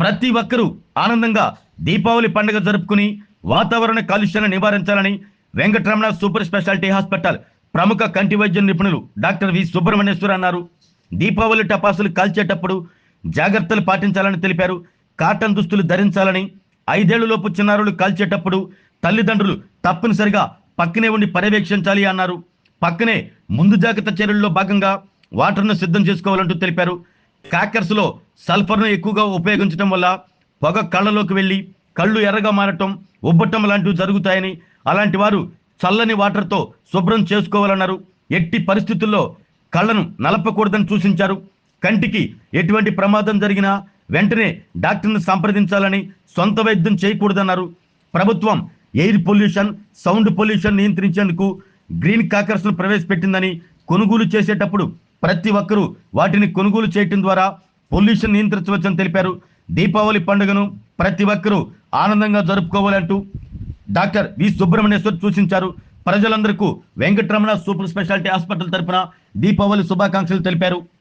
ప్రతి ఒక్కరూ ఆనందంగా దీపావళి పండుగ జరుపుకుని వాతావరణ కాలుష్యాన్ని నివారించాలని వెంకటరమణ సూపర్ స్పెషాలిటీ హాస్పిటల్ ప్రముఖ కంటి వైద్య నిపుణులు డాక్టర్ వి సుబ్రహ్మణ్యేశ్వర్ అన్నారు. దీపావళి టపాసులు కాల్చేటప్పుడు జాగ్రత్తలు పాటించాలని తెలిపారు. కాటన్ దుస్తులు ధరించాలని, 5 ఏళ్లలోపు చిన్నారులు కాల్చేటప్పుడు తల్లిదండ్రులు తప్పనిసరిగా పక్కనే ఉండి పర్యవేక్షించాలి అన్నారు. పక్కనే ముందు జాగ్రత్త చర్యల్లో భాగంగా వాటర్ను సిద్ధం చేసుకోవాలంటూ తెలిపారు. క్రాకర్స్ లో సల్ఫర్ను ఎక్కువగా ఉపయోగించడం వల్ల పొగ కళ్ళలోకి వెళ్లి కళ్ళు ఎర్రగా మారటం, ఉబ్బటం లాంటివి జరుగుతాయని, అలాంటి వారు చల్లని వాటర్తో శుభ్రం చేసుకోవాలన్నారు. ఎట్టి పరిస్థితుల్లో కళ్ళను నలపకూడదని సూచించారు. కంటికి ఎటువంటి ప్రమాదం జరిగినా వెంటనే డాక్టర్ని సంప్రదించాలని, సొంత వైద్యం చేయకూడదన్నారు. ప్రభుత్వం ఎయిర్ పొల్యూషన్, సౌండ్ పొల్యూషన్ నియంత్రించేందుకు గ్రీన్ క్రాకర్స్ ను ప్రవేశపెట్టిందని, కొనుగోలు చేసేటప్పుడు ప్రతి ఒక్కరూ వాటిని కొనుగోలు చేయటం ద్వారా పొల్యూషన్ నియంత్రించవచ్చని తెలిపారు. దీపావళి పండుగను ప్రతి ఒక్కరూ ఆనందంగా జరుపుకోవాలంటూ డాక్టర్ వి సుబ్రహ్మణ్యేశ్వర్ సూచించారు. ప్రజలందరికీ వెంకటరమణ సూపర్ స్పెషాలిటీ హాస్పిటల్ తరపున దీపావళి శుభాకాంక్షలు తెలిపారు.